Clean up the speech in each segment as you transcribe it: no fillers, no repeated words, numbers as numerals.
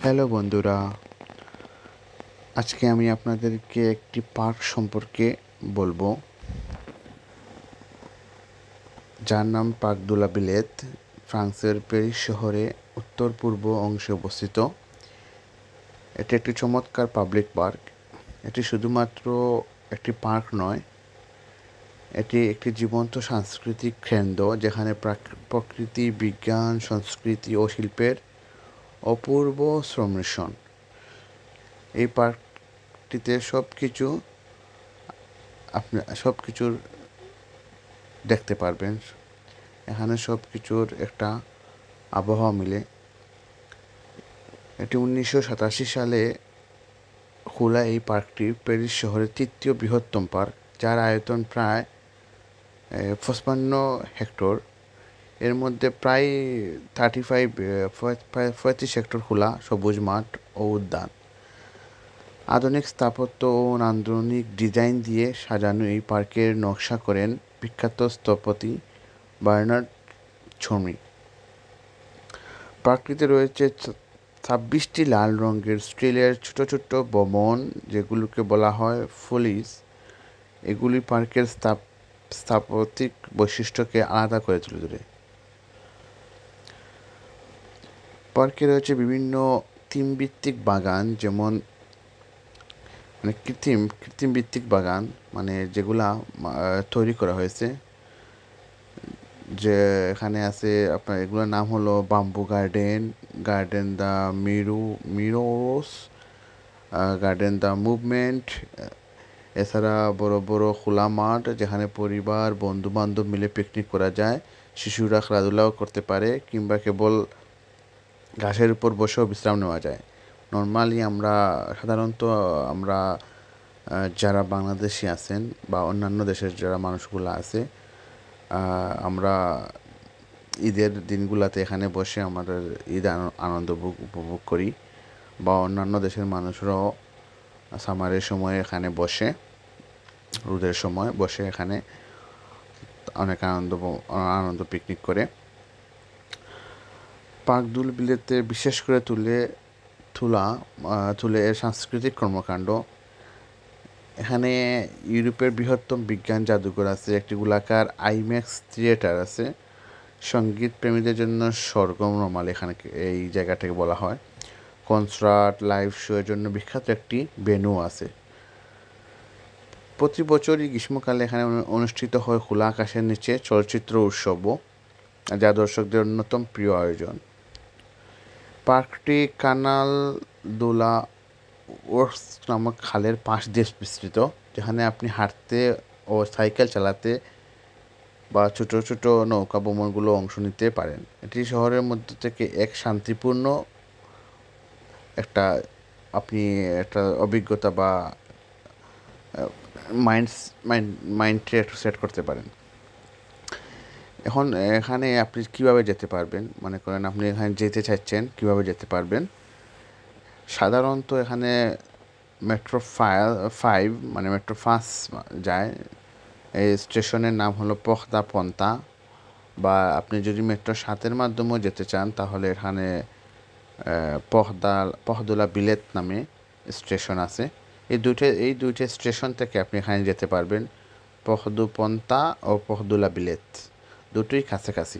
Hello বন্ধুরা, আজকে আমি আপনাদেরকে একটি পার্ক সম্পর্কে বলবো, যার নাম পার্ক দু লা ভিলেত। ফ্রান্সের প্যারিস শহরে উত্তর পূর্ব অংশে অবস্থিত। এটি একটি চমৎকার পাবলিক পার্ক। এটি শুধুমাত্র একটি পার্ক নয়, এটি একটি জীবন্ত সাংস্কৃতিক কেন্দ্র, যেখানে প্রকৃতি, বিজ্ঞান, সংস্কৃতি ও শিল্পের অপূর্ব সংমিশ্রণ। এই পার্কটিতে আপনি সব কিছুর দেখতে পারবেন। এখানে সব কিছুর একটা আবহাওয়া মিলে। এটি 1987 সালে খোলা এই পার্কটি প্যারিস শহরের তৃতীয় বৃহত্তম পার্ক, যার আয়তন প্রায় 55 হেক্টর। এর মধ্যে প্রায় 35 হেক্টর খোলা সবুজ মাঠ ও উদ্যান। আধুনিক স্থাপত্য ও নান্দনিক ডিজাইন দিয়ে সাজানো এই পার্কের নকশা করেন বিখ্যাত স্থপতি বার্নার্ড ছমি। পার্কটিতে রয়েছে 26টি লাল রঙের স্টিলের ছোট ছোট ভবন, যেগুলোকে বলা হয় ফলিস। এগুলি পার্কের স্থাপত্যিক বৈশিষ্ট্যকে আলাদা করে তুলে ধরে। পার্কে রয়েছে বিভিন্ন থিমভিত্তিক বাগান, যেমন কৃত্রিম ভিত্তিক বাগান, যেগুলা তৈরি করা হয়েছে। যে এখানে আছে আপনার, এগুলোর নাম হলো bamboo garden the mirrors, garden the movement. এছাড়া বড় বড় খোলা মাঠ, যেখানে পরিবার বন্ধু বান্ধব মিলে পিকনিক করা যায়, শিশুরা খেলাধুলাও করতে পারে, কিংবা কেবল ঘাসের উপর বসেও বিশ্রাম নেওয়া যায়। সাধারণত আমরা যারা বাংলাদেশি আছেন বা অন্যান্য দেশের যারা মানুষগুলো আছে, আমরা ঈদের দিনগুলোতে এখানে বসে আমাদের ঈদ আনন্দ উপভোগ করি, বা অন্যান্য দেশের মানুষরাও সামারের সময় এখানে বসে, রোদের সময় বসে এখানে অনেক আনন্দ পিকনিক করে। পার্ক দু লা ভিলেতে বিশেষ করে তুলে এর সাংস্কৃতিক কর্মকাণ্ড। এখানে ইউরোপের বৃহত্তম বিজ্ঞান জাদুঘর আছে, একটি গোলাকার আইম্যাক্স থিয়েটার আছে, সঙ্গীত প্রেমীদের জন্য স্বর্গম রমাল এখানে এই জায়গাটাকে বলা হয়। কনসার্ট, লাইভ শো এর জন্য বিখ্যাত একটি ভেন্যু আছে। প্রতি বছরই গ্রীষ্মকালে এখানে অনুষ্ঠিত হয় খোলা আকাশের নিচে চলচ্চিত্র উৎসবও, যা দর্শকদের অন্যতম প্রিয় আয়োজন। পার্কটি কানাল দু লা ওর্স নামক খালের পাশ দিয়ে বিস্তৃত, যেখানে আপনি হাঁটতে ও সাইকেল চালাতে বা ছোট ছোট নৌকা ভ্রমণগুলো অংশ নিতে পারেন। এটি শহরের মধ্যে থেকে এক শান্তিপূর্ণ একটা অভিজ্ঞতা বা মাইন্ডে একটু সেট করতে পারেন। এখন এখানে আপনি কিভাবে যেতে পারবেন, মনে করেন আপনি এখানে যেতে চাচ্ছেন, কিভাবে যেতে পারবেন? সাধারণত এখানে মেট্রো 5 মেট্রো 5 যায়। এই স্টেশনের নাম হলো পর্ট দা পন্তা। বা আপনি যদি মেট্রো 7-এর মাধ্যমেও যেতে চান, তাহলে এখানে পর্ট দু লা ভিলেত নামে স্টেশন আছে। এই দুইটা স্টেশন থেকে আপনি এখানে যেতে পারবেন। পর্ট দু পন্তা ও পর্ট দু লা ভিলেত দুটোই কাছাকাছি।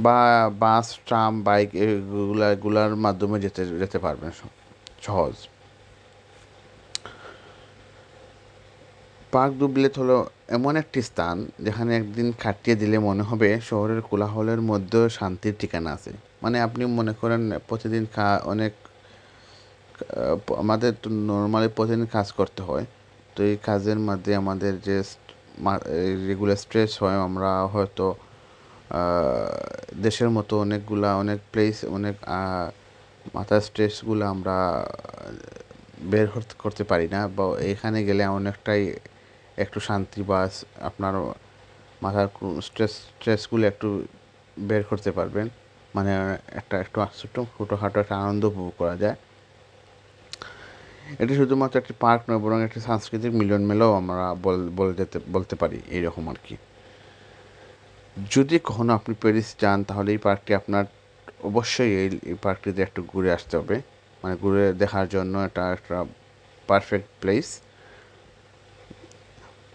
বা বাস, ট্রাম, বাইক এগুলার মাধ্যমে যেতে পারবেন সহজ। পার্ক দু ভিলেত হলো এমন একটি স্থান যেখানে একদিন কাটিয়ে দিলে মনে হবে শহরের কোলাহলের মধ্যেও শান্তির ঠিকানা আছে। আপনি মনে করেন প্রতিদিন আমাদের তো নর্মালি প্রতিদিন কাজ করতে হয়, তো এই কাজের মধ্যে আমাদের যে রেগুলার স্ট্রেস হয়, আমরা হয়তো দেশের মতো অনেক প্লেস, মাথার স্ট্রেসগুলো আমরা বের করতে পারি না, বা এখানে গেলে অনেকটাই একটু শান্তি বা আপনার মাথার স্ট্রেসগুলো একটু বের করতে পারবেন। একটু ছোটোখাটো একটা আনন্দ উপভোগ করা যায়। এটি শুধুমাত্র একটি পার্ক নয়, বরং একটি সাংস্কৃতিক মিলন মেলাও আমরা বলতে পারি, এইরকম আর কি। যদি কখনো আপনি প্যারিস যান, তাহলে এই পার্কটি আপনার অবশ্যই এই পার্কটিতে একটু ঘুরে আসতে হবে, মানে ঘুরে দেখার জন্য এটা একটা পারফেক্ট প্লেস।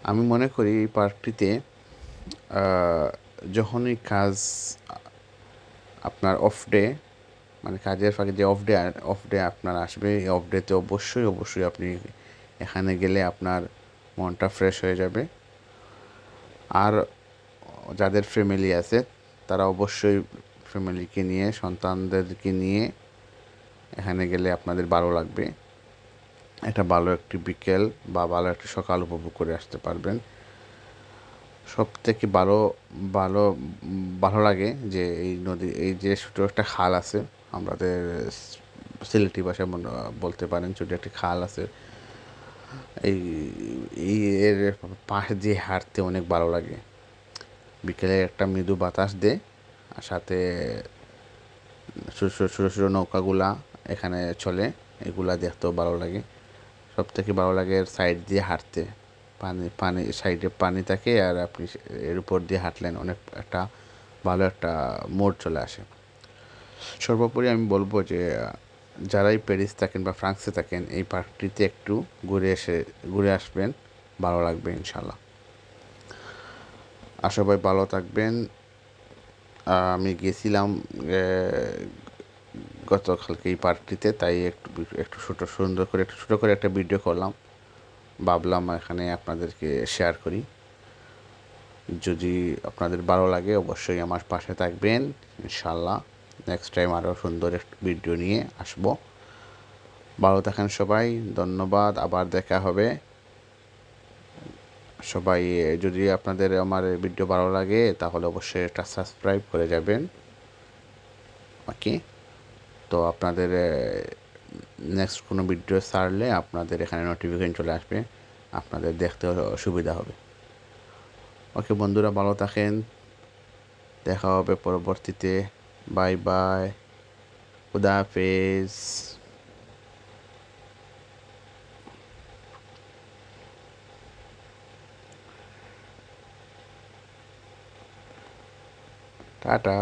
আমি মনে করি এই পার্কটিতে যখনই কাজ আপনার অফ ডে, মানে কাজের ফাঁকে যে অফ ডে আপনার আসবে, এই অফ ডেতে অবশ্যই আপনি এখানে গেলে আপনার মনটা ফ্রেশ হয়ে যাবে। আর যাদের ফ্যামিলি আছে তারা অবশ্যই ফ্যামিলিকে নিয়ে, সন্তানদেরকে নিয়ে এখানে গেলে আপনাদের ভালো লাগবে। এটা ভালো একটি বিকেল বা ভালো একটি সকাল উপভোগ করে আসতে পারবেন। সবথেকে ভালো ভালো ভালো লাগে যে এই যে ছোটো একটা খাল আছে, আমাদের সিলেটি ভাষায় বলতে পারেন, ছোটো একটি খাল আছে, এই এই এর পাশ দিয়ে হাঁটতে অনেক ভালো লাগে। বিকেলে একটা মৃদু বাতাস দেয়, আর সাথে ছোটো নৌকাগুলা এখানে চলে, এগুলা দেখতেও ভালো লাগে। সবথেকে ভালো লাগে এর সাইড দিয়ে হাঁটতে, পানি সাইডে পানি থাকে আর আপনি এর উপর দিয়ে হাঁটলেন, অনেক একটা ভালো একটা মোড চলে আসে। সর্বোপরি আমি বলবো যে যারাই প্যারিস থাকেন বা ফ্রান্সে থাকেন, এই পার্কটিতে একটু ঘুরে আসবেন, ভালো লাগবে ইনশাল্লাহ। আর সবাই ভালো থাকবেন। আমি গেছিলাম গতকালকে এই পার্কটিতে, তাই একটু ছোটো করে একটা ভিডিও করলাম, ভাবলাম এখানে আপনাদেরকে শেয়ার করি। যদি আপনাদের ভালো লাগে অবশ্যই আমার পাশে থাকবেন ইনশাল্লাহ। নেক্সট টাইম আরও সুন্দর একটা ভিডিও নিয়ে আসব। ভালো থাকেন সবাই, ধন্যবাদ, আবার দেখা হবে। সবাই যদি আপনাদের আমার ভিডিও ভালো লাগে তাহলে অবশ্যই এটা সাবস্ক্রাইব করে যাবেন। ওকে, তো আপনাদের নেক্সট কোনো ভিডিও ছাড়লে আপনাদের এখানে নোটিফিকেশন চলে আসবে, আপনাদের দেখতে সুবিধা হবে। ওকে বন্ধুরা, ভালো থাকেন, দেখা হবে পরবর্তীতে। বাই বাই, খুদা হাফেজ। টাটা।